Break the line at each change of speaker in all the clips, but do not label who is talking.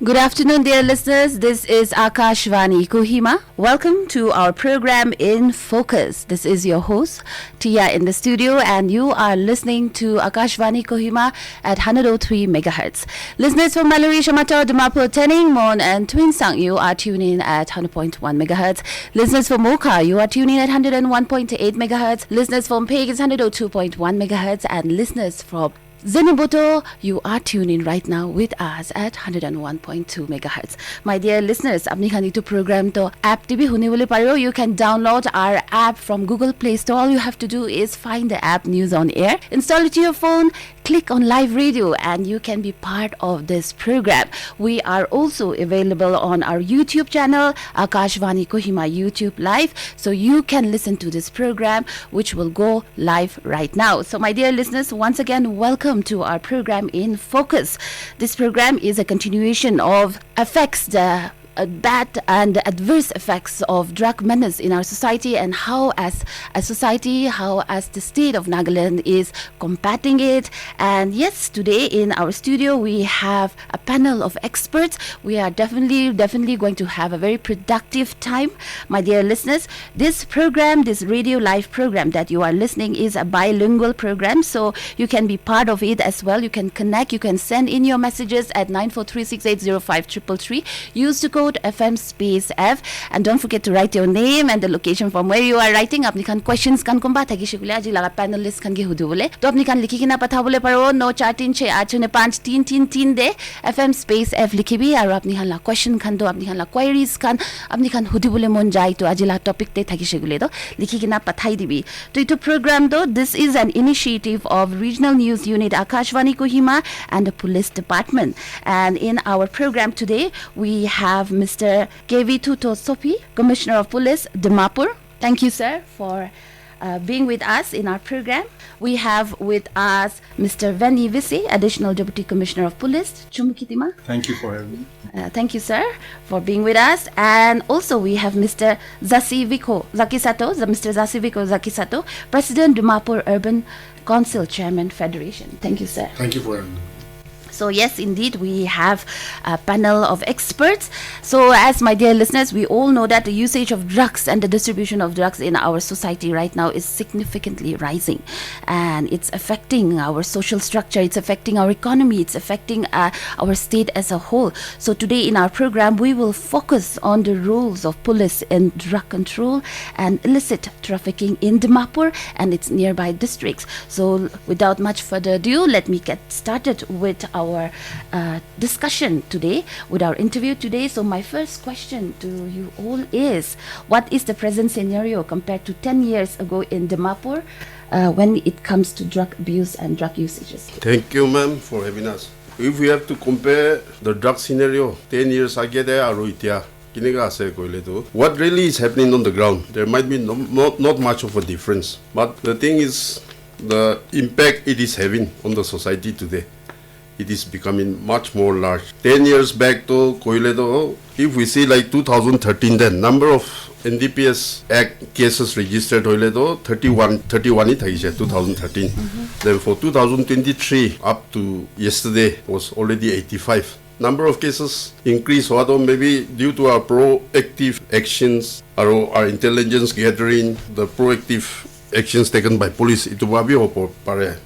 Good afternoon, dear listeners. This is Akashvani, Kohima. Welcome to our program In Focus. This is your host, Tia, in the studio, and you are listening to Akashvani Kohima at 103 megahertz. Listeners from Maluri, Shamato, Dimapur, Tening, Mon, and Twinsang, you are tuning in at 100.1 megahertz. Listeners from Mocha, you are tuning in at 101.8 megahertz. Listeners from Peg is 102.1 megahertz, and listeners from Zasivikho, you are tuned in right now with us at 101.2 megahertz. My dear listeners, apni khani to program to app TV hune bole paro. You can download our app from Google Play Store. All you have to do is find the app News on Air, install it to your phone, click on live radio, and you can be part of this program. We are also available on our YouTube channel, Akashvani Kohima YouTube Live, so you can listen to this program, which will go live right now. So my dear listeners, once again, welcome to our program In Focus. This program is a continuation of affects the bad and adverse effects of drug menace in our society, and how as a society, how as the state of Nagaland is combating it. And yes, today in our studio we have a panel of experts. We are definitely going to have a very productive time, my dear listeners. This program, this radio live program that you are listening, is a bilingual program, so you can be part of it as well. You can connect, you can send in your messages at 943680533. Use the code FM space F, and don't forget to write your name and the location from where you are writing. Apni kan questions kan kumba thaki shikule aji laga panelist kan ge hudu bole to apni kan likhi kina pathabole paro 9436839333 de FM space F likhibi aru apni kan la question kan do apni kan la queries kan apni kan hudu bole mon jai to aji la topic te thaki shikule do likhi kina pathai dibi to ito program do. This is an initiative of Regional News Unit Akashvani Kohima and the Police Department, and in our program today we have Mr. Kevithuto Sophie, Commissioner of Police, Dimapur. Thank you, sir, for being with us in our program. We have with us Mr. Veni, Vese, Additional Deputy Commissioner of Police, Choumukedima.
Thank you for having me.
Thank you, sir, for being with us. And also we have Mr. Zakiesato, Mr. Zakiesato, President, Dimapur Urban Council, Chairman, Federation. Thank you, sir.
Thank you for having me.
So yes, indeed, we have a panel of experts. So as my dear listeners, we all know that the usage of drugs and the distribution of drugs in our society right now is significantly rising. And it's affecting our social structure, it's affecting our economy, it's affecting our state as a whole. So today in our program, we will focus on the roles of police in drug control and illicit trafficking in Dimapur and its nearby districts. So without much further ado, let me get started with our discussion today, with our interview today. So my first question to you all is, what is the present scenario compared to 10 years ago in Dimapur when it comes to drug abuse and drug usages?
Thank you, ma'am, for having us. If we have to compare the drug scenario 10 years ago, what really is happening on the ground, there might be not much of a difference. But the thing is, the impact it is having on the society today, it is becoming much more large. 10 years back to Koiledo, if we see like 2013, then number of NDPS Act cases registered Koiledo 31 in 2013. Then for 2023 up to yesterday was already 85. Number of cases increased, although maybe due to our proactive actions, our intelligence gathering, the proactive actions taken by police, it will be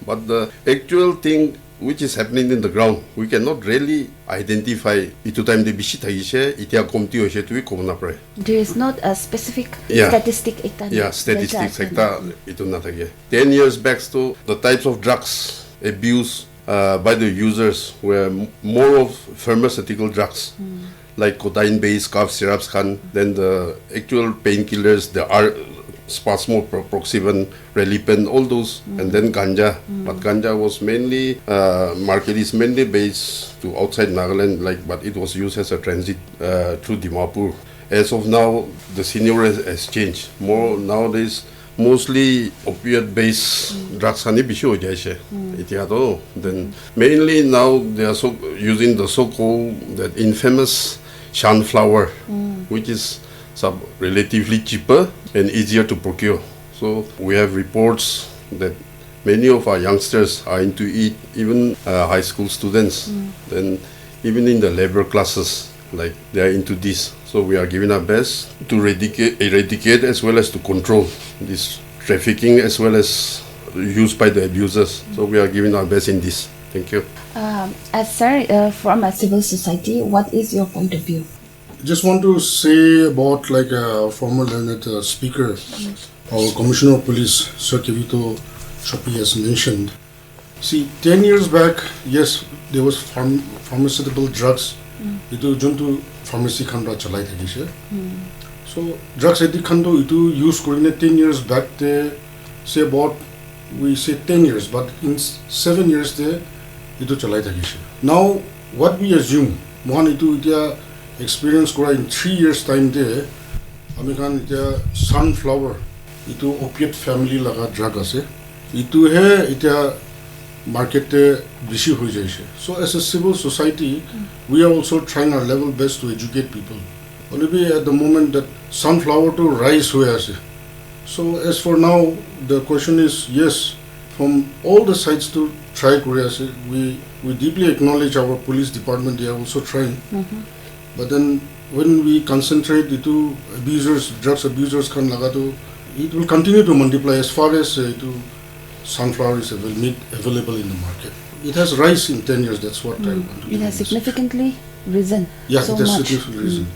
but the actual thing which is happening in the ground, we cannot really identify itu time de bishi thaise itia komti hoise tu komna pare.
There is not a specific statistic.
Statistics itu na thake. 10 years back to the types of drugs abuse by the users were more of pharmaceutical drugs, like codeine based cough syrups then the actual painkillers, the spasmo, proxivan, relipen, all those, and then ganja. But ganja was mainly market is mainly based to outside Nagaland, but it was used as a transit through Dimapur. As of now, the scenario has changed. More nowadays, mostly opiate-based drugs Then mainly now they are using the so-called that infamous sunflower, which is relatively cheaper and easier to procure. So we have reports that many of our youngsters are into it, even high school students. Then even in the labor classes, like they are into this. So we are giving our best to eradicate as well as to control this trafficking as well as used by the abusers. So we are giving our best in this. Thank you.
From a civil society, what is your point of view?
Just want to say about like a former learned speaker, our Commissioner of Police, Sir Kevithuto, Sophie has mentioned. See, 10 years back, yes, there was pharmaceutical drugs. Itu juntu pharmacy khanda chalai thakise. So drugs eti khando itu use korine 10 years back they say about we say 10 years, but in 7 years they itu chalai thakise. Now what we assume, one itu itia experience kora in 3 years time there, amikhan itia sunflower itu opiate family laga drug ase. Itu he itia market bishi hoi jaise. So as a civil society, we are also trying our level best to educate people. Only at the moment that sunflower to rice hoi ase. So as for now, the question is yes, from all the sides to try Korea, we deeply acknowledge our police department. They are also trying. But then when we concentrate into abusers, drugs abusers kan lagato, it will continue to multiply as far as sunflower is available in the market. It has rise in 10 years, that's what I want to
It has significantly risen.
Yeah,
so
it has
much.
significantly risen.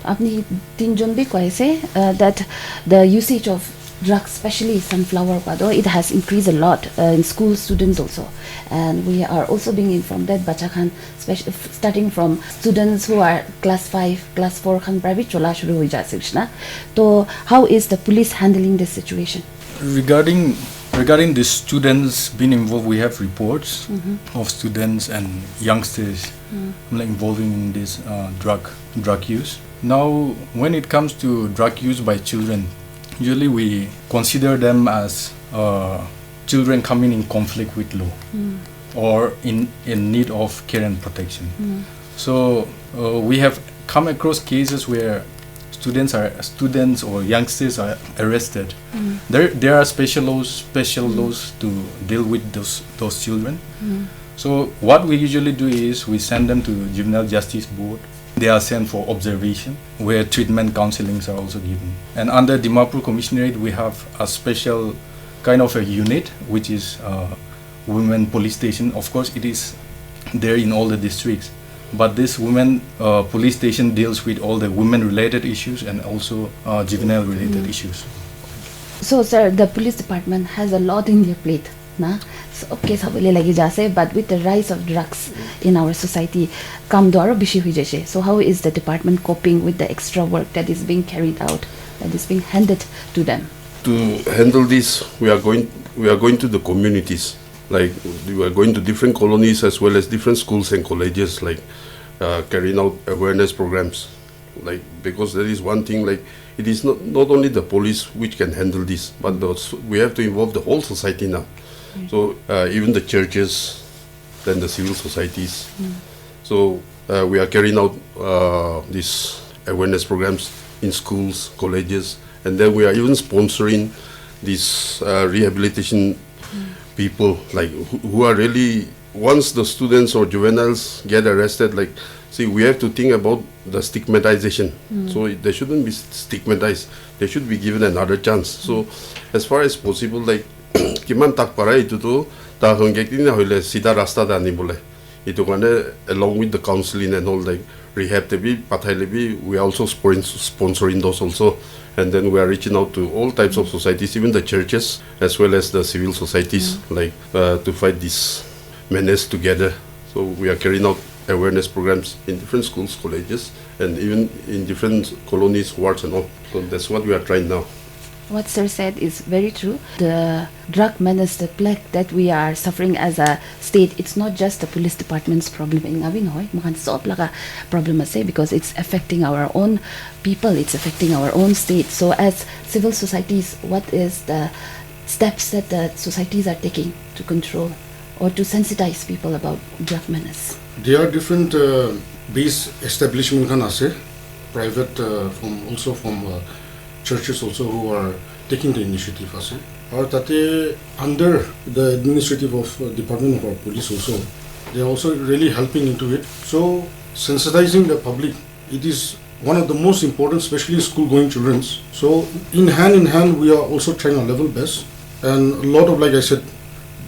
Apni tinjon bhi kaise that the usage of drugs, especially sunflower pado, it has increased a lot in school students also, and we are also being informed that bacha khan, starting from students who are class 5, class 4 khan private chola shuru hoi jase na. So how is the police handling this situation?
Regarding the students being involved, we have reports of students and youngsters involving in this drug use. Now, when it comes to drug use by children, usually we consider them as children coming in conflict with law or in need of care and protection. So we have come across cases where students or youngsters are arrested. There are special laws to deal with those children. So what we usually do is we send them to Juvenile Justice Board. They are sent for observation, where treatment counselings are also given. And under Dimapur Commissionerate, we have a special kind of a unit, which is Women Police Station. Of course, it is there in all the districts. But this women police station deals with all the women-related issues and also juvenile-related issues.
So, sir, the police department has a lot in their plate, na? So, okay, sabole lagi jase, but with the rise of drugs in our society, kam dwara bishi hui jaise. So, how is the department coping with the extra work that is being carried out, that is being handed to them?
To handle this, we are going to the communities. Like we are going to different colonies as well as different schools and colleges, like carrying out awareness programs. Like, because there is one thing, like it is not only the police which can handle this, but we have to involve the whole society now. So even the churches, then the civil societies. So we are carrying out these awareness programs in schools, colleges, and then we are even sponsoring these rehabilitation people, like who are really, once the students or juveniles get arrested, like, see, we have to think about the stigmatization. So they shouldn't be stigmatized. They should be given another chance. So as far as possible, like, kiman tak para itu tu ta hongekti na hoile sida rasta da ni bole. Itu kane along with the counseling and all, like rehab te bi pathai le bi, we are also sponsoring those also. And then we are reaching out to all types of societies, even the churches, as well as the civil societies, like to fight this menace together. So we are carrying out awareness programs in different schools, colleges, and even in different colonies, wards and all. So that's what we are trying now.
What sir said is very true. The drug menace, the plague that we are suffering as a state, it's not just the police department's problem. Problem because it's affecting our own people, it's affecting our own state. So as civil societies, what is the steps that the societies are taking to control or to sensitize people about drug menace?
There are different base establishment kan ase, private from churches also who are taking the initiative ase. Or tate under the administrative of Department of our Police also, They are also really helping into it. So sensitizing the public, it is one of the most important, especially school-going children. So in hand, we are also trying our level best. And a lot of, like I said,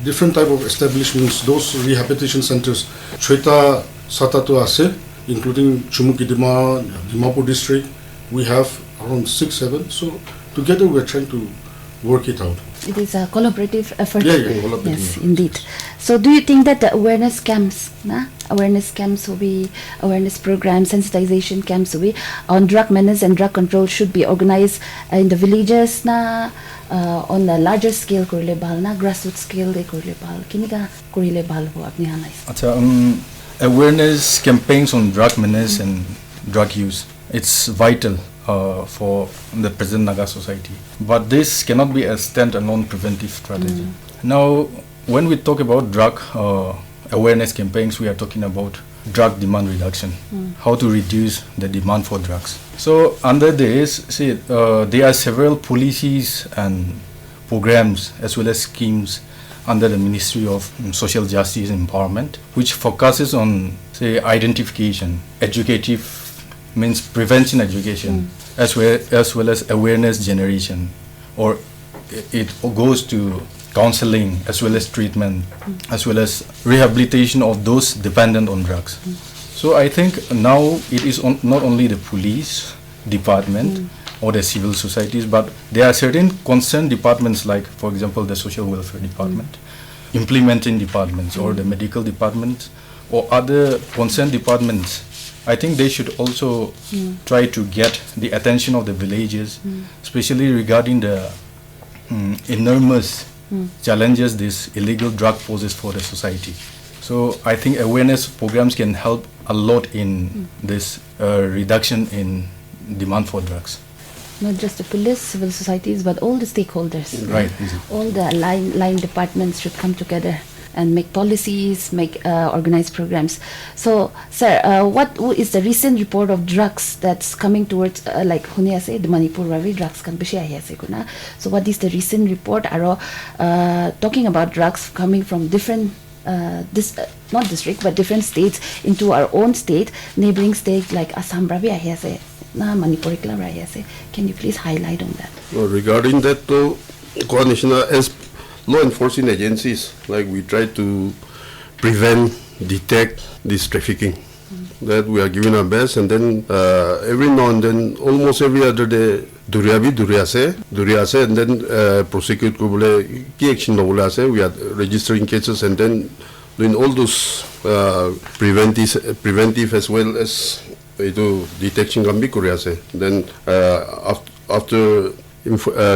different type of establishments, those rehabilitation centers, Choita Satato Ase, including Choumukedima, Dimapur district, we have around 6-7. So together we are trying to work it out.
It is a collaborative effort.
Yeah, collaborative.
Yes, indeed. So do you think that the awareness camps will be, awareness programs, sensitization camps will be on drug menace and drug control should be organized in the villages on a larger scale grassroots scale kiniga kurile bal ho apni hanai.
Awareness campaigns on drug menace and drug use, it's vital for the present Naga society. But this cannot be a stand-alone preventive strategy. Now, when we talk about drug awareness campaigns, we are talking about drug demand reduction, how to reduce the demand for drugs. So under this, there are several policies and programs as well as schemes under the Ministry of Social Justice and Empowerment, which focuses on, identification, educative means prevention education, as well as awareness generation, or it goes to counseling as well as treatment, as well as rehabilitation of those dependent on drugs. So I think now it is not only the police department or the civil societies, but there are certain concerned departments like, for example, the social welfare department, implementing departments, or the medical department, or other concerned departments. I think they should also try to get the attention of the villages, especially regarding the enormous challenges this illegal drug poses for the society. So I think awareness programs can help a lot in this reduction in demand for drugs.
Not just the police, civil societies, but all the stakeholders.
Right.
All the line departments should come together and make policies, make organized programs. So, sir, what is the recent report of drugs that's coming towards, like Hunia say, the Manipur Ravi drugs kan kuna. So, what is the recent report? Talking about drugs coming from different, not district, but different states into our own state, neighboring states like Assam Ravi say, Manipur say. Can you please highlight on that?
Well, regarding that, coordination as law enforcement agencies, like we try to prevent, detect this trafficking. That we are giving our best, and then every now and then, almost every other day, Duriase, and then prosecute key action we are registering cases, and then doing all those preventive as well as detection can be Kuriase. Then after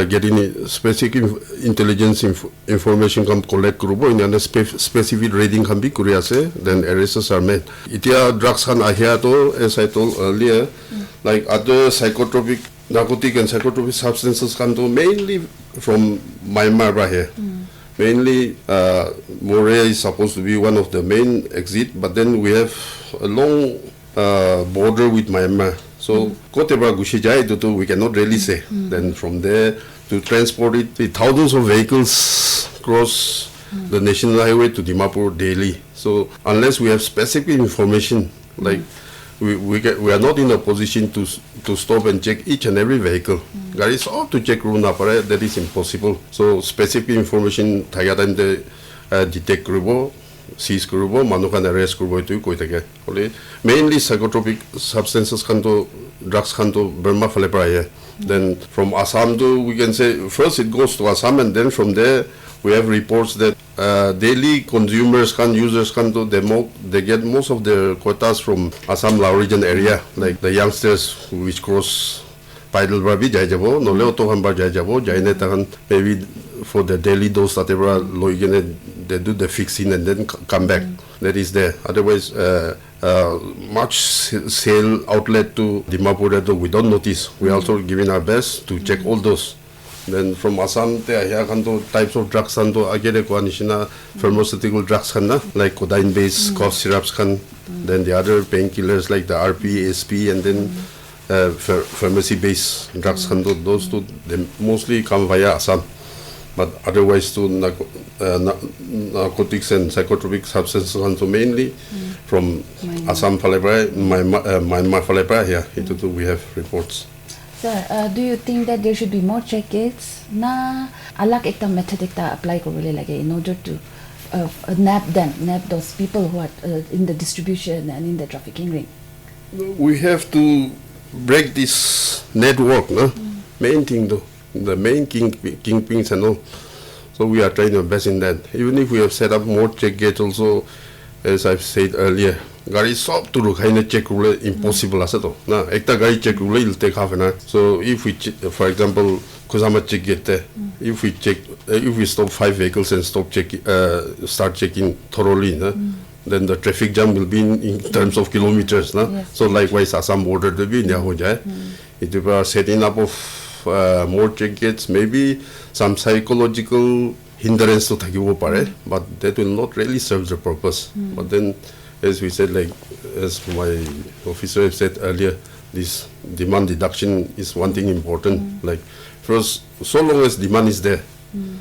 getting specific intelligence information can collect grupo in a specific rating can be Kuriase, then arrests are made. Itia drugs can ahiato, as I told earlier, like other psychotropic, narcotic and psychotropic substances come to mainly from Myanmar here. Mainly, Morea is supposed to be one of the main exit, but then we have a long border with Myanmar. So, Kotebra Gushijai Tutu, we cannot really say. Then from there to transport it, thousands of vehicles cross the national highway to Dimapur daily. So, unless we have specific information, like we are not in a position to stop and check each and every vehicle. Garis all to check Runa Pare, that is impossible. So, specific information, Tagatan detect Grubo, seize Grubo, Manukan arrest Grubo to Koitake. Mainly psychotropic substances kanto, drugs kanto, Burma Falepraye. Then from Assam to, we can say, first it goes to Assam, and then from there we have reports that daily consumers users they get most of their quotas from Assam Lao region area, like the youngsters which cross Paidal Brabi Jajabo, no Leo Tohamba Jajabo, Jainetahan, maybe for the daily dose that they do the fixing and then come back. That is there. Otherwise, much sale outlet to Dimapur we don't notice. We also giving our best to check all those. Then from Assam, there are types of drugs and pharmaceutical drugs like codeine-based cough syrups. Then the other painkillers like the RP, SP, and then pharmacy-based drugs. Those two they mostly come via Assam. But otherwise, to narcotics and psychotropic substances, so mainly from Assam Falebra, Myanmar Falebra, itu tu we have reports.
Sir, do you think that there should be more check-ins? Na alak ekta method ekta apply korole lage in order to nab those people who are in the distribution and in the trafficking ring.
We have to break this network, no? Main thing though, the main kingpins and all. So we are trying our best in that. Even if we have set up more check gates also, as I've said earlier, gari sob to look kind of check rule impossible asato. Na ekta gari check rule will take half an hour. So if we, for example, Kusama check gate there, if we stop 5 vehicles and start checking thoroughly, then the traffic jam will be in terms of kilometers.
Yes.
So likewise, Assam border will be in there. It will be setting up of more check gates, maybe some psychological hindrance to takiwo pare, but that will not really serve the purpose. But then, as we said, like as my officer said earlier, this demand deduction is one thing important. Like first, so long as demand is there,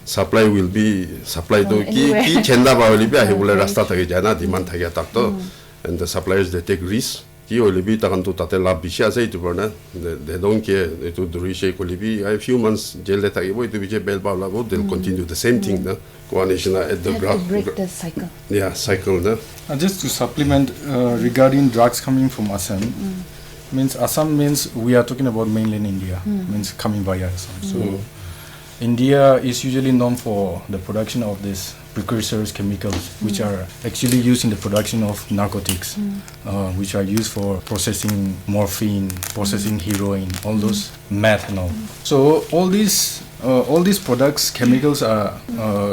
supply will be supply to ki chenda ba will be a hebule rasta thake jana demand thake takto, and the suppliers they take risk. Ki will be takanto tatela bisha say to burna. They don't care. They do the reshape will be a few months jail that I to be bell bala. They'll continue the same thing. No, coordination at the
to break the cycle.
Yeah, cycle. No.
Just to supplement regarding drugs coming from Assam, means Assam means we are talking about mainland India, means coming via Assam. So India is usually known for the production of these precursors chemicals, which are actually used in the production of narcotics, which are used for processing morphine, processing heroin, all those meth and all. So all these products, chemicals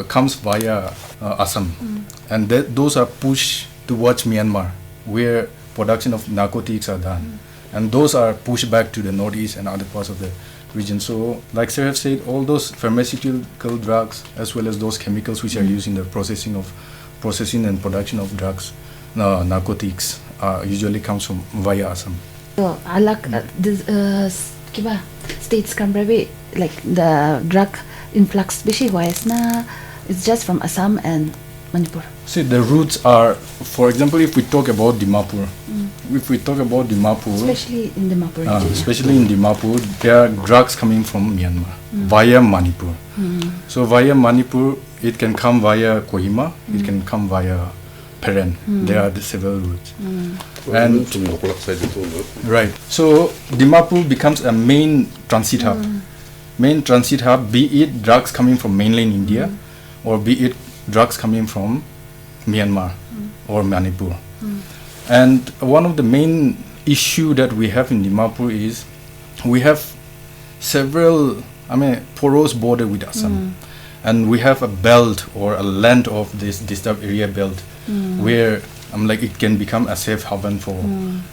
comes via Assam, and those are pushed towards Myanmar, where production of narcotics are done, and those are pushed back to the northeast and other parts of the region. So, like Sir have said, all those pharmaceutical drugs as well as those chemicals which are used in the processing and production of drugs, narcotics, usually comes from via Assam.
So, alak this states can be like the drug influx bishi wise na it's just from Assam and Manipur.
See, the routes are, for example, if we talk about Dimapur,
especially in
Dimapur, there are drugs coming from Myanmar via Manipur. So via Manipur, it can come via Kohima, it can come via Peren. There are the several routes. And right. So Dimapur becomes a main transit hub. Be it drugs coming from mainland India, or be it drugs coming from Myanmar or Manipur. And one of the main issue that we have in Dimapur is we have several, porous border with Assam, and we have a belt or a land of this disturbed area belt where it can become a safe haven for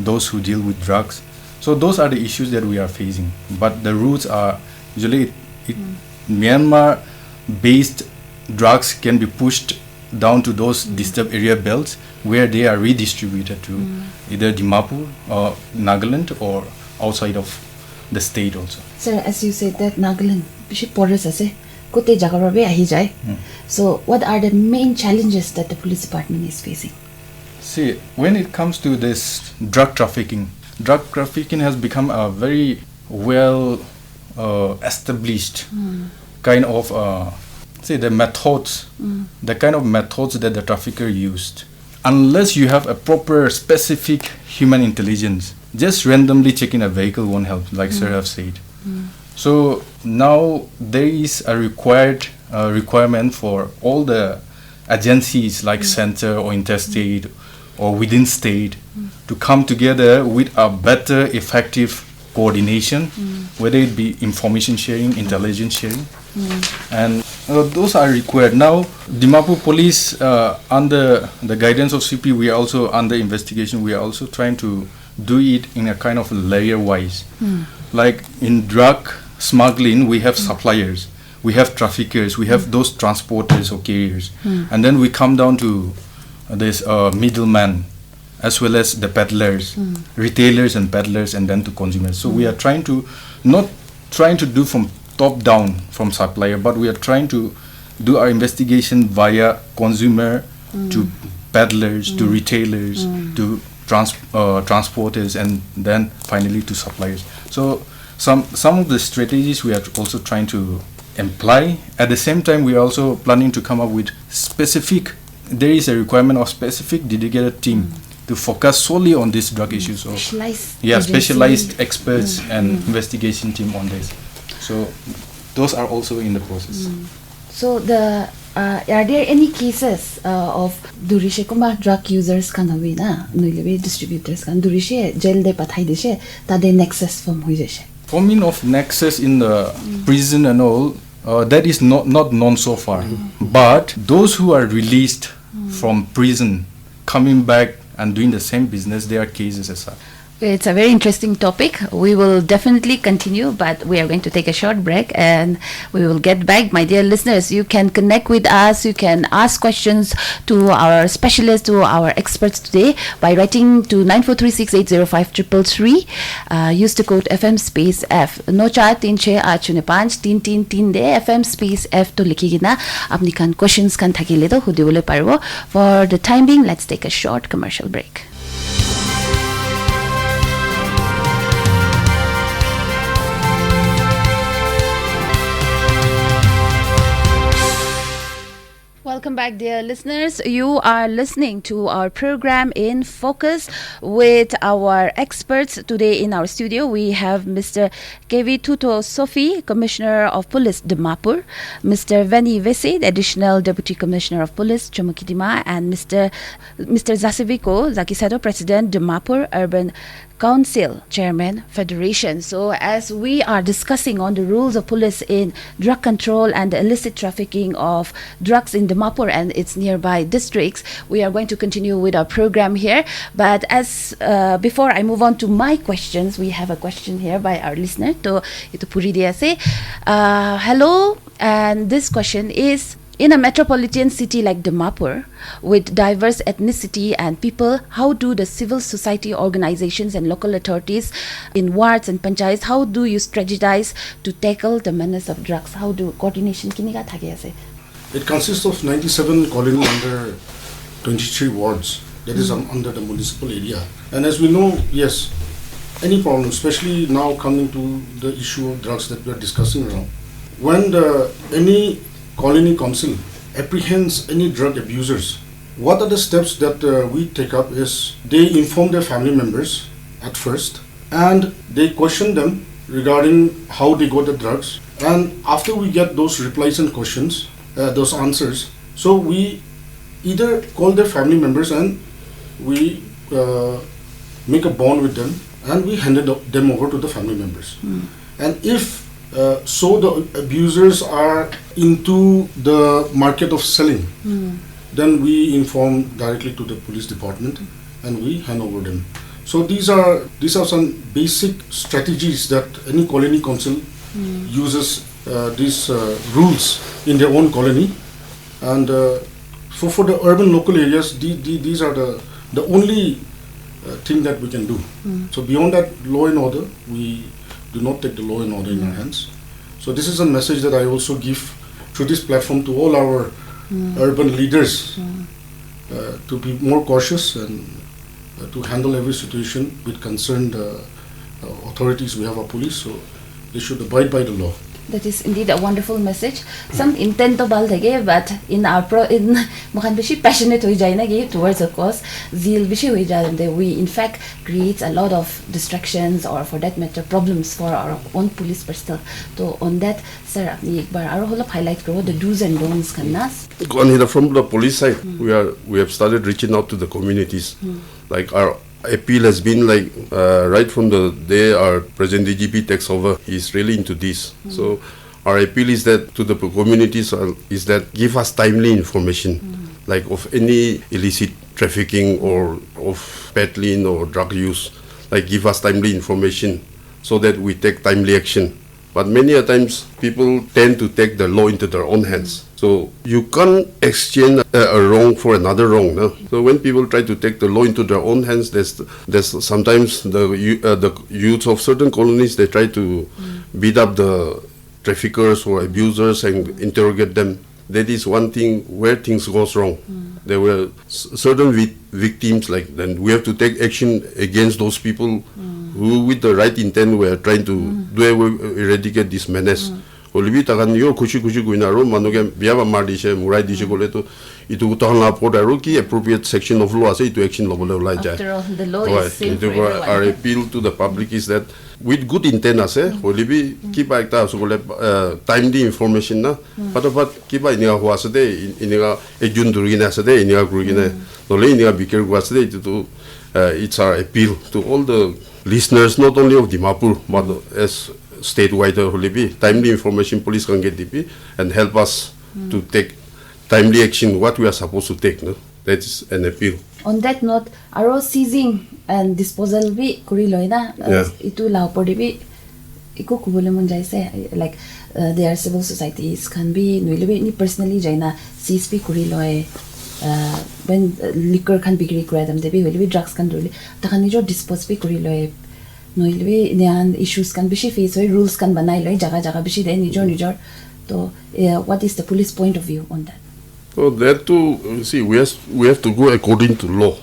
those who deal with drugs. So those are the issues that we are facing. But the routes are usually Myanmar-based drugs can be pushed down to those disturbed area belts where they are redistributed to either Dimapur or Nagaland or outside of the state also.
Sir, as you said that Nagaland, so what are the main challenges that the police department is facing?
See, when it comes to this drug trafficking has become a very well established kind of the methods, the kind of methods that the trafficker used. Unless you have a proper specific human intelligence, just randomly checking a vehicle won't help, like Sir have said. So now there is a requirement for all the agencies like center or interstate or within state to come together with a better effective coordination, whether it be information sharing, intelligence sharing, and those are required. Now, Dimapur Police, under the guidance of CP, we are also under investigation. We are also trying to do it in a kind of layer-wise. Like in drug smuggling, we have suppliers, we have traffickers, we have those transporters or carriers, and then we come down to this middleman, as well as the peddlers, retailers and peddlers, and then to consumers. So we are not trying to do from top down from supplier, but we are trying to do our investigation via consumer to peddlers to retailers to transporters and then finally to suppliers. So some of the strategies we are also trying to apply. At the same time, we are also planning to come up with there is a requirement of specific dedicated team to focus solely on these drug issues. Specialized experts and investigation team on this. So those are also in the process.
So are there any cases of durishe kuma drug users kanawina nuilewe distributors kan durishe jail de pathai deshe tade nexus form hoi jeshe?
Forming of nexus in the prison and all, that is not known so far. But those who are released from prison, coming back and doing the same business, there are cases as such.
It's a very interesting topic. We will definitely continue, but we are going to take a short break and we will get back. My dear listeners, you can connect with us. You can ask questions to our specialists, to our experts today by writing to 9436805333. Use the code FM space F. No chat 36805 de FM space F to likhigina apni kan questions kan thakile to hudibole paribo. For the time being, let's take a short commercial break. Welcome back, dear listeners. You are listening to our program In Focus with our experts. Today in our studio, we have Mr. Kevithuto Sophie, Commissioner of Police, Dimapur, Mr. Veni, Vese, the Additional Deputy Commissioner of Police, Choumukedima, and Mr. Zasivikho, Zakiesato, President, Dimapur Urban Council, Chairman, Federation. So as we are discussing on the rules of police in drug control and the illicit trafficking of drugs in Dimapur and its nearby districts, we are going to continue with our program here. But as before I move on to my questions, we have a question here by our listener. To ito puri diya se. Hello, and this question is: in a metropolitan city like Dimapur, with diverse ethnicity and people, how do the civil society organizations and local authorities in wards and panchayats, how do you strategize to tackle the menace of drugs? How do coordination kiniga thake ase?
It consists of 97 colonies under 23 wards. That is under the municipal area. And as we know, yes, any problem, especially now coming to the issue of drugs that we are discussing around, when any colony council apprehends any drug abusers, what are the steps that we take up is they inform their family members at first and they question them regarding how they got the drugs, and after we get those replies and questions, those answers, so we either call their family members and we make a bond with them and we hand them over to the family members. And if so the abusers are into the market of selling, then we inform directly to the police department and we hand over them. So these are some basic strategies that any colony council uses these rules in their own colony. And for the urban local areas, these are the only thing that we can do. So beyond that, law and order, we do not take the law and order in our hands. So this is a message that I also give through this platform to all our urban leaders to be more cautious and to handle every situation with concerned authorities. We have our police, so they should abide by the law.
That is indeed a wonderful message. Some intent to bal thage, but in mukhan bishi passionate hoi jai na gi towards a cause, zeal bishi hoi jai and we in fact creates a lot of distractions or for that matter problems for our own police personnel. So on that, sir, apni ek bar aro holop highlight karo the do's and don'ts kan nas.
From the police side, we have started reaching out to the communities. Like our appeal has been like right from the day our present DGP takes over, he's really into this. So our appeal is that to the communities is that give us timely information, like of any illicit trafficking or of peddling or drug use. Like give us timely information so that we take timely action. But many a times people tend to take the law into their own hands. So you can't exchange a wrong for another wrong. No? So when people try to take the law into their own hands, there's sometimes the youths of certain colonies, they try to beat up the traffickers or abusers and interrogate them. That is one thing where things goes wrong. There were certain victims, like then we have to take action against those people who, with the right intent, were trying to eradicate this menace. Olivi takan yo kushi guinaro manuke biaba mardishe murai dishe gole to itu utahan lapor aro ki appropriate section of law ase itu action lo bole lai jai.
After all, the law is same for
Our
everyone.
appeal to the public is that with good intent ase olivi kiba ekta sugole timely information na patapat kiba iniga hua ase de iniga ejun durgina ase de iniga grugina nole iniga biker gua ase de itu to it's our appeal to all the listeners, not only of Dimapur but as statewide olivi timely information police can get DP and help us to take timely action what we are supposed to take. No, that is an appeal.
On that note, aro seizing and disposal bi kuri loina itu lao podi bi iku kubule mon jai se like there are civil societies can be nuilebi ni personally jaina seize bi kuri loe when liquor can be great them they be drugs can do takan ni jo dispose bi kuri loe noilwe nian issues can be face rules can banai loi jaga bishi de nijor to what is the police point of view on that?
So that too, see, we have to go according to law.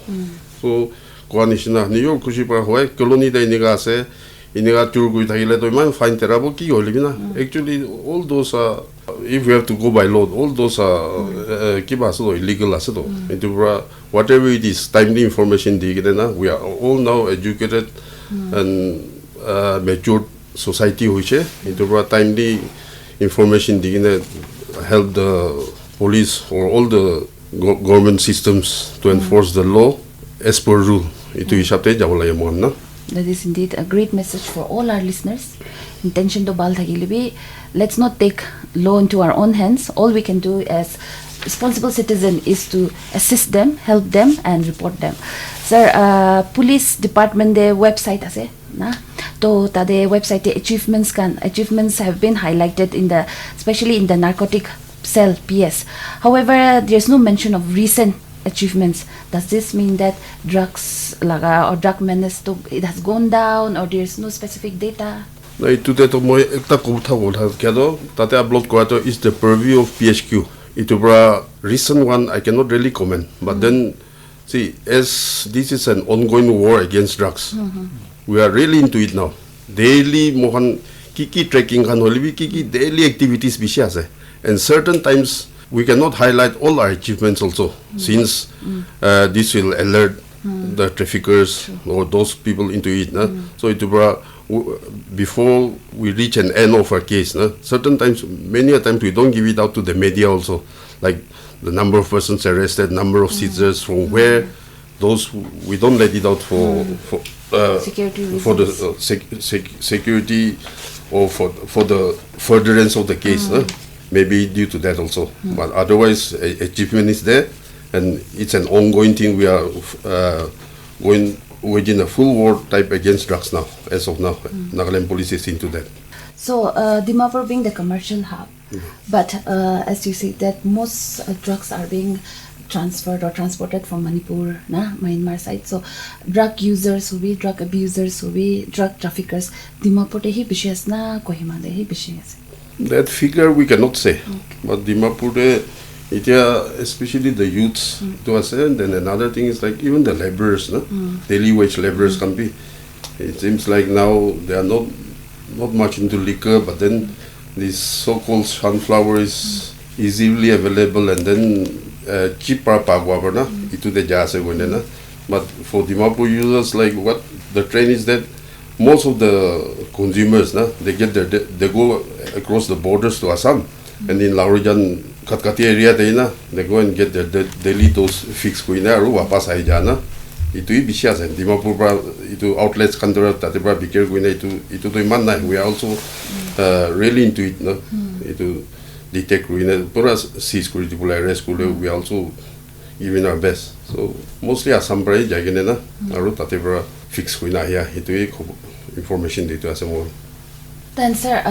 So Koanishina New York Kushipa Hawaii colony de Inigase Iniga Turgu to man find terrible key or livina. Actually all those are if we have to go by law, all those are kibaso illegal asedo. Whatever it is, timely information we are all now educated and mature society which into timely information help the police or all the government systems to enforce the law as per rule.
That is indeed a great message for all our listeners. Intention to bal thagilibi. Let's not take law into our own hands. All we can do as responsible citizen is to assist them, help them, and report them. Sir, police department the website ase na. To tade website achievements have been highlighted in the especially in the narcotic cell PS. However, there's no mention of recent achievements. Does this mean that drugs laga or drug menace to it has gone down or there's no specific data?
Today to moi ekta kotha bolha kedo tate upload korato is the purview of PHQ. Itubra recent one I cannot really comment, but then see as this is an ongoing war against drugs. We are really into it now. Daily mohan kiki tracking kan holibi kiki daily activities bisha and certain times we cannot highlight all our achievements also since this will alert the traffickers or those people into it. So it before we reach an end of our case, certain times, many a times we don't give it out to the media also, like the number of persons arrested, number of seizures, from where those we don't let it out for
Security
for the
reasons.
security or for the furtherance of the case. Maybe due to that also, but otherwise achievement is there, and it's an ongoing thing. We are waging a full war type against drugs now. As of now, Nagaland Police is into that.
So Dimapur being the commercial hub, but as you see that most drugs are being transferred or transported from Manipur, Myanmar side. So drug users who be drug abusers who be drug traffickers, Dimapur tehi bishiyas na Kohima tehi bishiyas.
That figure we cannot say, but Dimapur, especially the youths, to us, and then another thing is like even the laborers, daily wage laborers can be. It seems like now they are not much into liquor, but then this so-called sunflower is easily available and then cheaper pagwaber itu the jase gwena. But for Dimapur users, like what the trend is that most of the consumers, they go across the borders to Assam, and in Laurijan Katkati area they go and get their daily dose fixed kuina ru wapas ai jana. Itu bisya sen Dimapur itu outlets kandra tatebra biker kuina itu to iman na. We are also really into it, itu detect kuina pura seize security pula arrest kule. We are also giving our best. So mostly Assam brai jagene na aru tatebra fix kuina ya itu information dito as more.
Then sir,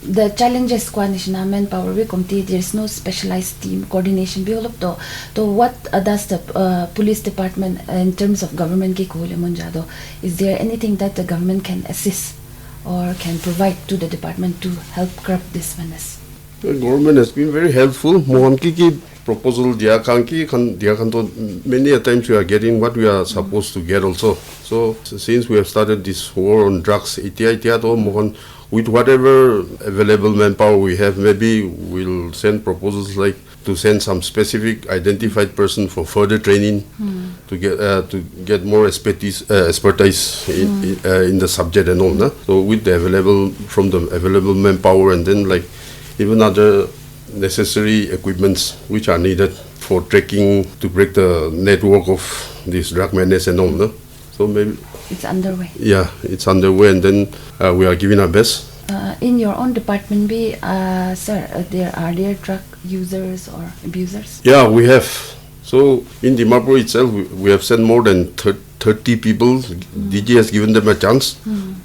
the challenges coordination manpower we committee, there is no specialized team coordination be all of to what does the police department in terms of government ki kohole monjado, is there anything that the government can assist or can provide to the department to help curb this menace?
The government has been very helpful. Mohan ki proposal dia kan to many a times we are getting what we are supposed to get also. So since we have started this war on drugs, with whatever available manpower we have, maybe we'll send proposals like to send some specific identified person for further training to get more expertise in the subject and all. No? So with the available manpower, and then like even other necessary equipments which are needed for tracking to break the network of this drug menace and all. No? So maybe
it's underway.
Yeah, it's underway, and then we are giving our best.
In your own department, sir, are there drug users or abusers?
Yeah, we have. So in Dimapur itself, we have sent more than 30 people. DG has given them a chance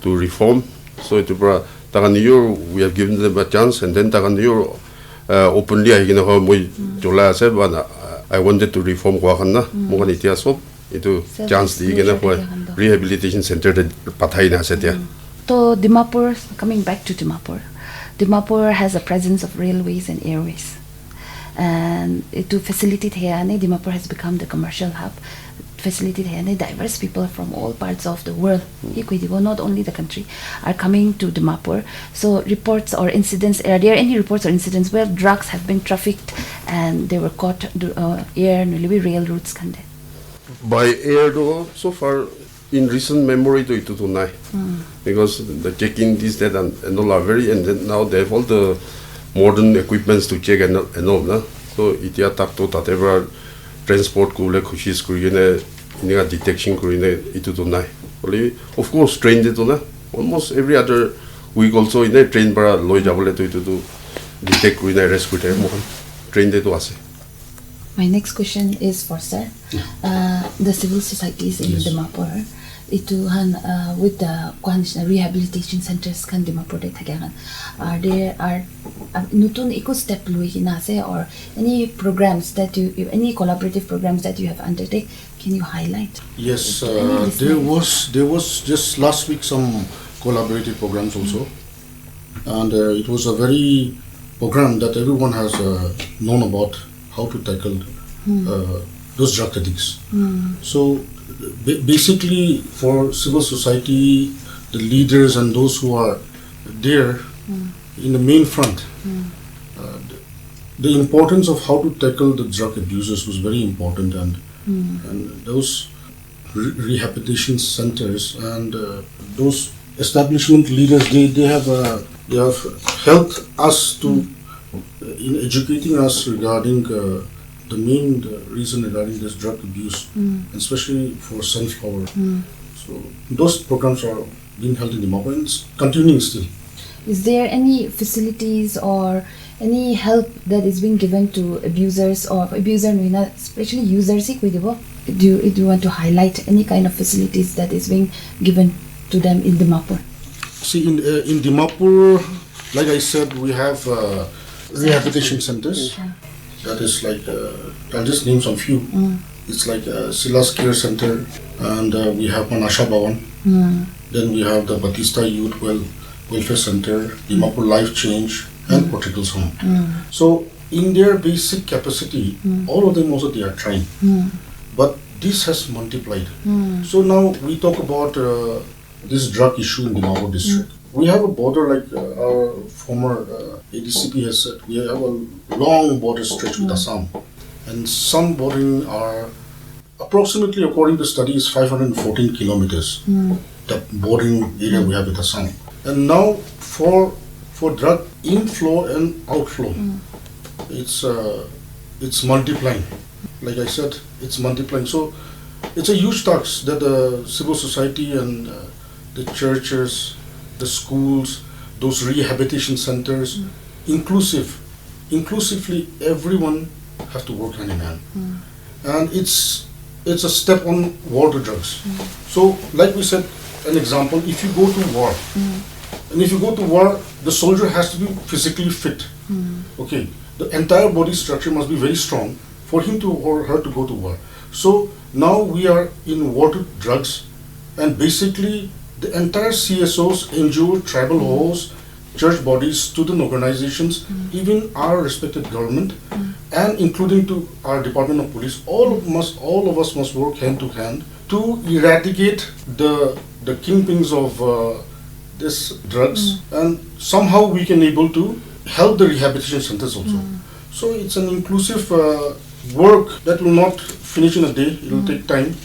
to reform. So we have given them a chance, and then openly I wanted to reform itu chance rehabilitation center pathai na setya.
So Dimapur, coming back to Dimapur has a presence of railways and airways, and to facilitate here, Dimapur has become the commercial hub. Facilitate here, diverse people from all parts of the world, not only the country, are coming to Dimapur. So reports or incidents, are there any reports or incidents where drugs have been trafficked and they were caught air and rail routes?
By air though, so far in recent memory to itu tunai, because the checking this that and all are very, and then now they have all the modern equipments to check and all na. So itia tak to whatever transport kule kushis kurine iniga detection kurine itu tunai. Only of course trained itu na. Almost every other week also in a train para loy jabole to itu detect kurine rescue time mohan trained itu ase.
My next question is for sir. The civil societies in Dimapur, with the rehabilitation centers kan Dimapur de thagan. Are there nutun eco step or any programs any collaborative programs that you have undertaken? Can you highlight?
Yes, there was just last week some collaborative programs also, and it was a very program that everyone has known about. How to tackle those drug addicts. So basically for civil society, the leaders and those who are there in the main front, the importance of how to tackle the drug abusers was very important, and those rehabilitation centers and those establishment leaders, they have helped us to in educating us regarding the main reason regarding this drug abuse, especially for sunflower. So those programs are being held in Dimapur and continuing still.
Is there any facilities or any help that is being given to abusers or especially users? Do you want to highlight any kind of facilities that is being given to them in Dimapur?
See, in Dimapur, like I said, we have rehabilitation centers. That is like, I'll just name some few. It's like Silas Care Center, and we have Manasha Bhavan. Then we have the Batista Youth Welfare Center, Dimapur Life Change, and Portugal's Home. So in their basic capacity, all of them also they are trying. But this has multiplied. So now we talk about this drug issue in Dimapur district. We have a border, like our former ADCP has said, we have a long border stretch with Assam. And some bordering are approximately, according to studies, 514 kilometers, the bordering area we have with Assam. And now for drug inflow and outflow, it's multiplying. Like I said, it's multiplying. So it's a huge task that the civil society and the churches, the schools, those rehabilitation centers, inclusively everyone have to work hand in hand. And it's a step on war to drugs. So like we said, an example, if you go to war, and if you go to war, the soldier has to be physically fit. Okay, the entire body structure must be very strong for him to or her to go to war. So now we are in war to drugs, and basically the entire CSOs, NGO, tribal halls, church bodies, student organizations, even our respected government, and including to our Department of Police, all of us must work hand to hand to eradicate the kingpins of this drugs, and somehow we can able to help the rehabilitation centers also. So it's an inclusive work that will not finish in a day. It will take time,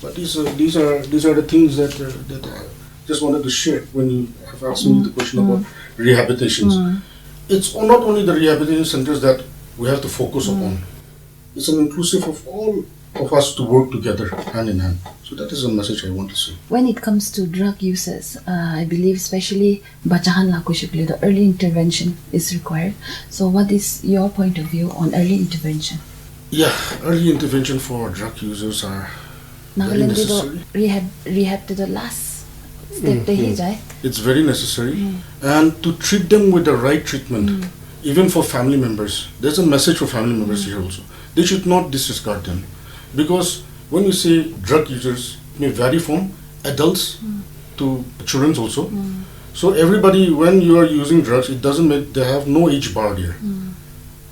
but these are the things that I just wanted to share when you have asked me the question about rehabilitations. It's not only the rehabilitation centers that we have to focus upon. It's an inclusive of all of us to work together hand in hand. So that is a message I want to say.
When it comes to drug users, I believe especially bacahan laku shukle, the early intervention is required. So what is your point of view on early intervention?
Yeah, early intervention for drug users are very necessary.
Rehab to the last step right?
It's very necessary, and to treat them with the right treatment, even for family members. There's a message for family members here also. They should not disregard them, because when you say drug users, it may vary from adults to children also. So everybody, when you are using drugs, it doesn't make, they have no age barrier.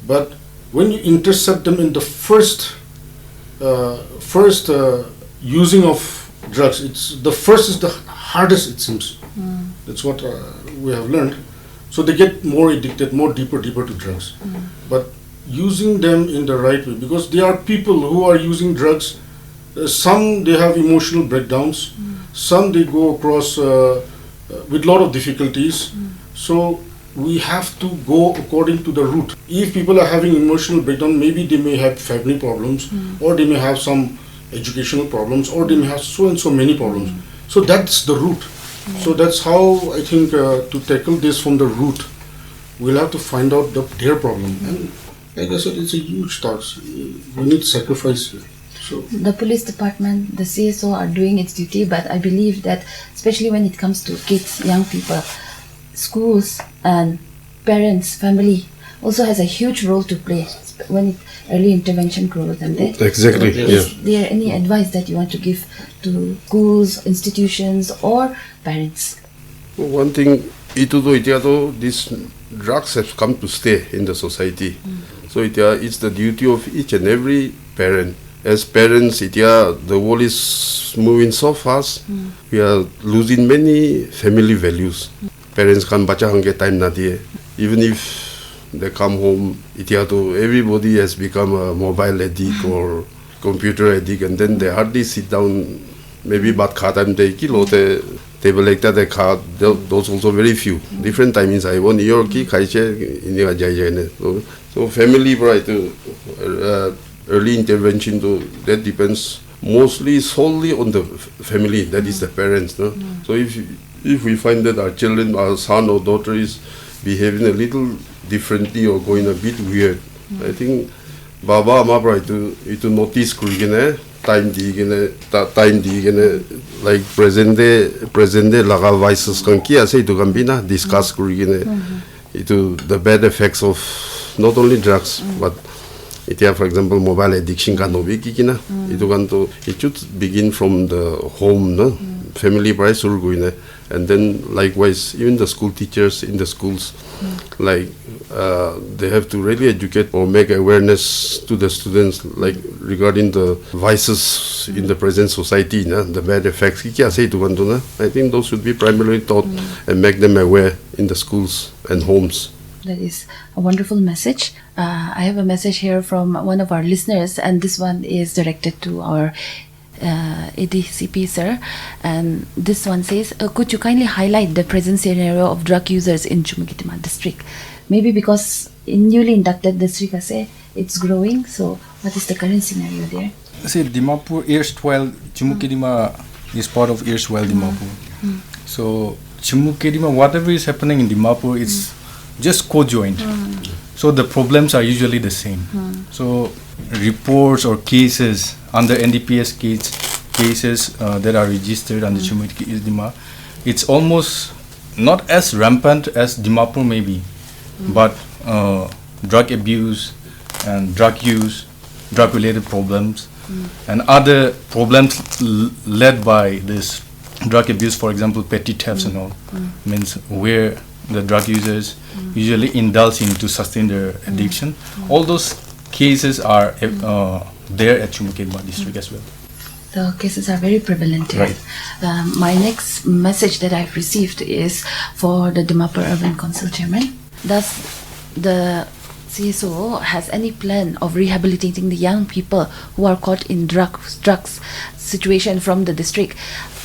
But when you intercept them in the first using of drugs, the first is the hardest, it seems. That's what we have learned. So they get more addicted, more deeper to drugs. But using them in the right way, because there are people who are using drugs. Some they have emotional breakdowns. Some they go across with a lot of difficulties. So we have to go according to the route. If people are having emotional breakdown, maybe they may have family problems, or they may have some educational problems, or they may have so and so many problems. So that's the route. So that's how I think to tackle this from the root, we'll have to find out their problem. And like I said, it's a huge task. We need sacrifice here. So
the police department, the CSO are doing its duty, but I believe that especially when it comes to kids, young people, schools and parents, family also has a huge role to play when early intervention grows. And
exactly.
Is there any advice that you want to give to schools, institutions, or parents?
One thing, these drugs have come to stay in the society. So it's the duty of each and every parent. As parents, the world is moving so fast. We are losing many family values. Parents can bacha hange time na diye. Even if they come home, everybody has become a mobile addict or computer addict, and then they hardly sit down. Maybe but time they table like that they card. Those also very few. Different timings. I want your key so family right early intervention, that depends mostly solely on the family, that is the parents. No? So if we find that our children, our son or daughter is behaving a little differently or going a bit weird, I think Baba Ama right to notice time like present day laga vices kan kia say to gambina discuss the bad effects of not only drugs but for example, mobile addiction can it should begin from the home, no? Family price and then likewise even the school teachers in the schools, like they have to really educate or make awareness to the students, like regarding the vices in the present society, the bad effects. I think those should be primarily taught and make them aware in the schools and homes.
That is a wonderful message. I have a message here from one of our listeners, and this one is directed to our ADCP sir. And this one says, could you kindly highlight the present scenario of drug users in Choumukedima district? Maybe because in newly inducted district, it's growing. So what is the current scenario there?
See, Dimapur, erstwhile, Choumukedima is part of erstwhile Dimapur. So Choumukedima, whatever is happening in Dimapur, it's just co-joined. So the problems are usually the same. So reports or cases under NDPS cases that are registered under Choumukedima, it's almost not as rampant as Dimapur maybe, but drug abuse and drug use, drug related problems and other problems led by this drug abuse, for example, petty thefts and all, means where the drug users usually indulge in to sustain their addiction. All those cases are there at Choumukedima district as well.
The cases are very prevalent here.
Right.
My next message that I've received is for the Dimapur Urban Council Chairman. Does the CSO has any plan of rehabilitating the young people who are caught in drugs situation from the district?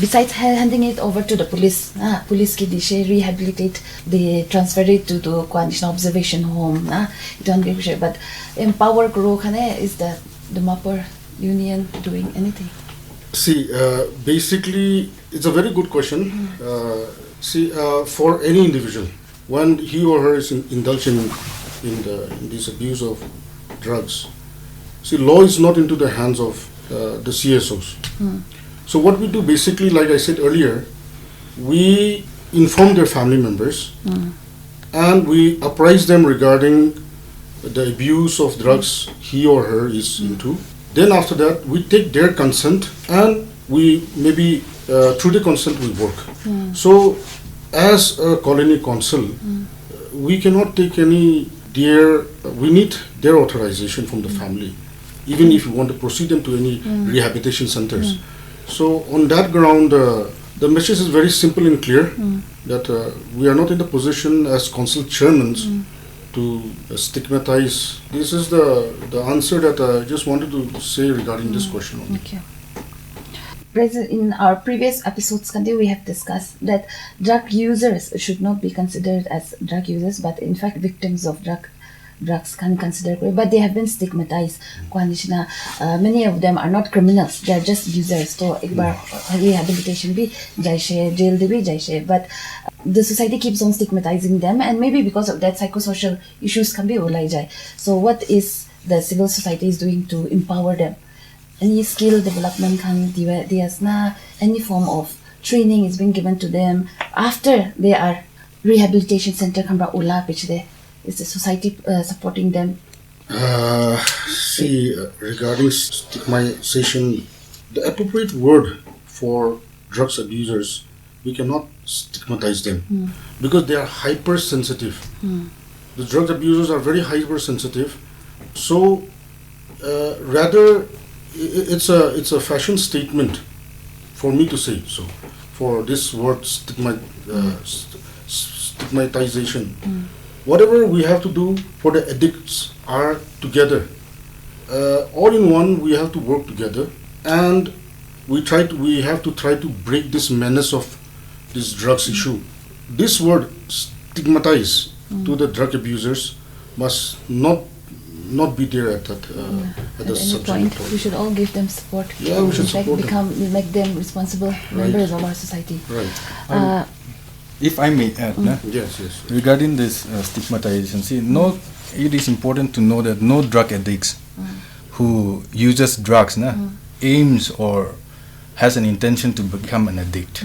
Besides handing it over to the police, police ki dishe rehabilitate, they transfer it to the conditional observation home. It don't give a shit. But empower grow khane, is the Dimapur Union doing anything?
See, basically, it's a very good question. For any individual, when he or her is indulging in this abuse of drugs, see, law is not into the hands of the CSOs. So what we do basically, like I said earlier, we inform their family members and we apprise them regarding the abuse of drugs he or her is into. Then after that, we take their consent and we maybe through the consent we work. So as a colony council, we cannot take we need their authorization from the family, even if we want to proceed them to any rehabilitation centers. So on that ground, the message is very simple and clear that we are not in the position as council chairmen to stigmatize. This is the answer that I just wanted to say regarding this question only.
Okay. In our previous episodes, we have discussed that drug users should not be considered as drug users, but in fact victims of drugs can consider, but they have been stigmatized. Many of them are not criminals; they are just users. So, rehabilitation bhi jaise, jail bhi jaise, but the society keeps on stigmatizing them, and maybe because of that, psychosocial issues can be ulai jai. So, what is the civil society is doing to empower them? Any skill development can any form of training is being given to them after they are rehabilitation center kambra ula pichde. Is the society supporting them?
Regarding stigmatization, the appropriate word for drugs abusers, we cannot stigmatize them because they are hypersensitive. The drug abusers are very hypersensitive. So, rather, it's a fashion statement for me to say so. For this word stigmatization. Whatever we have to do for the addicts are together. All in one, we have to work together, and we have to try to break this menace of this drugs issue. This word stigmatize to the drug abusers must not be there at that at the
any point. We should all give them support.
Yeah, we should support
them. Make them responsible members of our society.
Right.
If I may add,
yes.
Regarding this stigmatization, it is important to know that no drug addicts who uses drugs aims or has an intention to become an addict.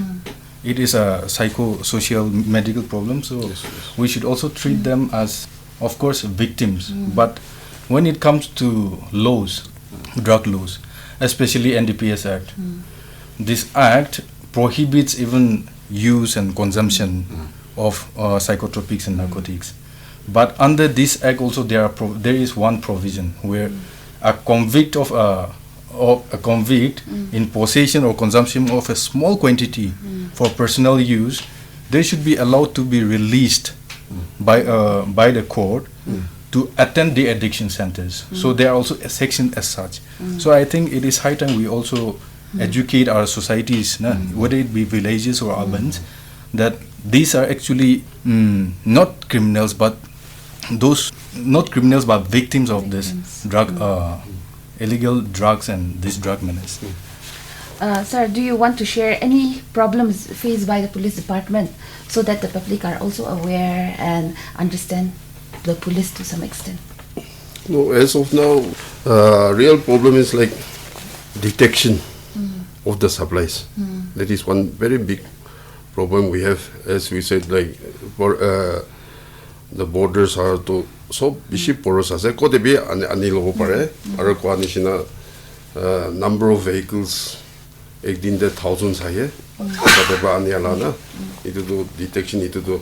It is a psychosocial medical problem, so we should also treat them as, of course, victims. But when it comes to laws, drug laws, especially NDPS Act, this act prohibits even use and consumption of psychotropics and narcotics. But under this act also there is one provision where a convict in possession or consumption of a small quantity for personal use, they should be allowed to be released by the court to attend the addiction centers. So there are also a section as such. So I think it is high time we also educate our societies, whether it be villages or urbans, that these are actually not criminals, but victims of this illegal drugs and this drug menace.
Sir, do you want to share any problems faced by the police department so that the public are also aware and understand the police to some extent?
No, as of now, real problem is like detection of the supplies. That is one very big problem we have. As we said, like the borders are to so bishi porous ase ko de bi ani logo pare aro ko ani shina number of vehicles ek din de thousands hai tate ba ani ala na itu do detection itu do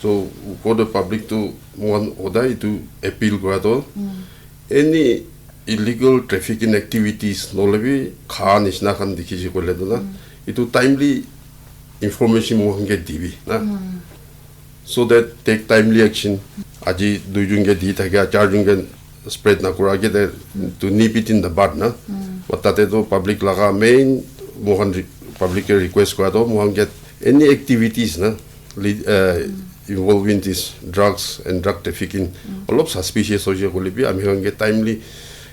so for the public to one oda itu appeal kora to any illegal trafficking activities nolebi khan isna khan dikhi kole do na itu timely information mo hange dibi na so that take timely action aji duijun ge di thaga charging ge spread na kura ge to nip it in the bud na batate to public laga main mohan public request kora to mohan get any activities na involving this drugs and drug trafficking all of suspicious social kolibi ami hange timely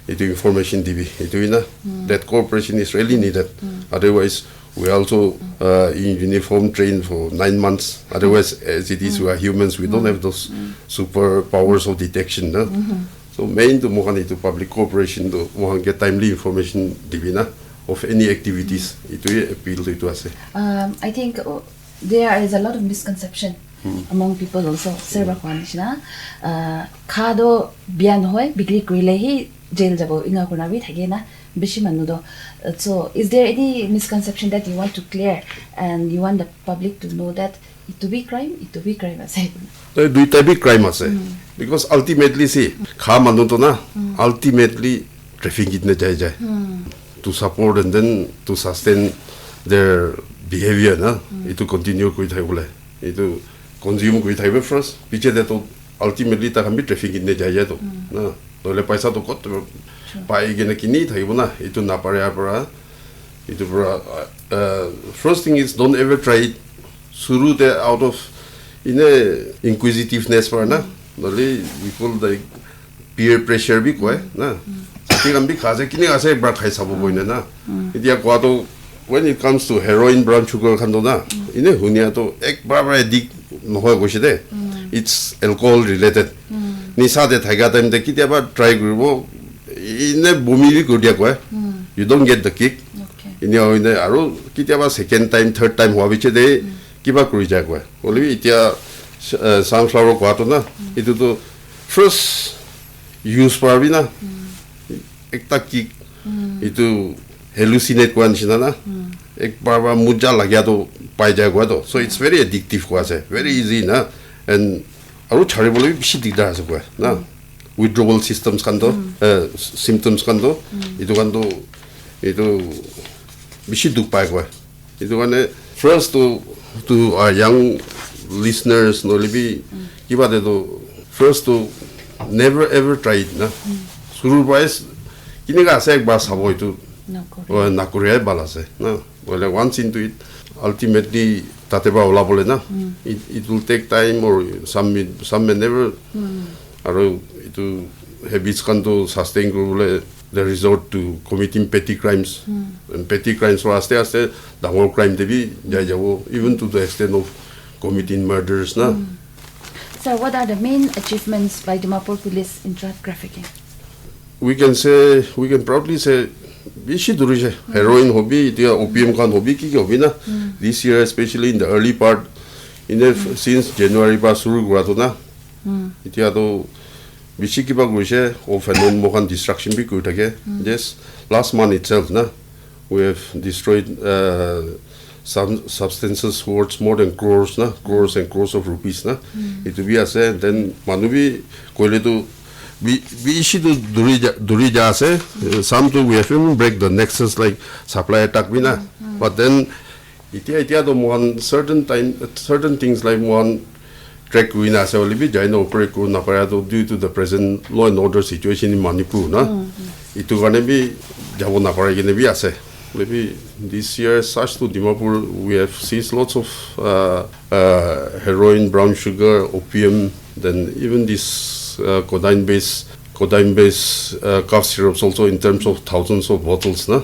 itu information dibi itu ina that cooperation is really needed otherwise we also in uniform trained for 9 months otherwise as it is we are humans we don't have those super powers of detection no? So main to mohan itu public cooperation to mohan get timely information divina of any activities itu appeal to itu ase
I think there is a lot of misconception among people also serba kwanishna khado bian hoy bigri kuile hi jail jabo inga kuna bi thage na bishi manu do so is there any misconception that you want to clear and you want the public to know that it to be crime ase
do it be crime ase because ultimately see kha manu to na ultimately trafficking ne jai to support and then to sustain their behavior na itu continue koi thai bole itu consume koi thai first piche de to ultimately ta kami trafficking ne jai to na dole paisa to kot pai gena kini thai bona itu na pare apara itu first thing is don't ever try it suru the out of in a inquisitiveness for na dole we feel like peer pressure bi koi na Tiram bi khaje kini ase bra khai sabu boina na idia kwa to when it comes to heroin brown sugar khando na ine hunia to ek bar dik no hoy goshi de it's alcohol related ni sa de thaiga time de kitia ba try gribo ine bumi bi godia ko you don't get the kick ine ine aro kitia ba second time third time hobi che de kiba kuri ja ko oli itia sunflower ko to na itu to first use parvina ekta kick itu hallucinate kwan china na ek bar mujja lagya to pai ja ko to so it's very addictive ko ase very easy na and aru chhare bole bishi digdar ase ko na withdrawal systems kan to symptoms kan to itu bishi duk pai ko itu kane first to our young listeners no libi kiba de to first to never ever try it na suru price kiniga ase ek bar sabo itu na korea balase na well once into it ultimately tateba ola bole na it will take time or some may never aro itu habits kan to sustain bole the resort to committing petty crimes and petty crimes for aste the whole crime debi jabo even to the extent of committing murders na
so what are the main achievements by Dimapur police in drug trafficking
we can proudly say bishi durije heroin hobby dia opium kan hobby ki hobby na this year especially in the early part since January pa suru gwa to na itia to bishi ki ba gushe of an mohan destruction bi ku thake yes last month itself na we have destroyed some substances worth more than crores and crores of rupees na it will be as then manubi koile to we should do ase some to we have to break the nexus like supply attack bina but then itia the one certain things like one track wina se olibi jaino operate ko na para due to the present law and order situation in Manipur na itu gane bi jabo na para gene bi ase maybe this year such to Dimapur we have seized lots of heroin brown sugar opium then even this codeine based cough syrups also in terms of thousands of bottles na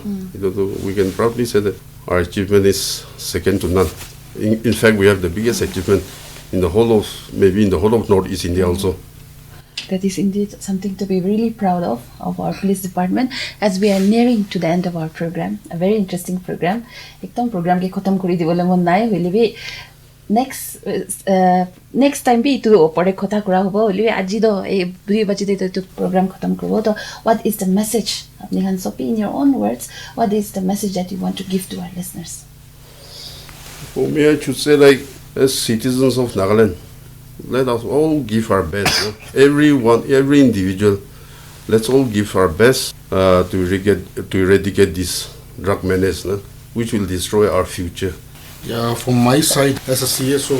we can proudly say that our achievement is second to none in fact we have the biggest achievement in the whole of Northeast India also.
That is indeed something to be really proud of our police department as we are nearing to the end of our program, a very interesting program. Ekdom program ke khatam kori dibole mon nai hoile bi next time be to opore kotha kura hobo li aji do e 2 baje de to program khatam karbo to what is the message apni han Sophie in your own words what is the message that you want to give to our listeners?
For me, I should say, like, as citizens of Nagaland, let us all give our best. Everyone, every individual, let's all give our best to eradicate this drug menace, which will destroy our future.
Yeah, from my side as a CSO,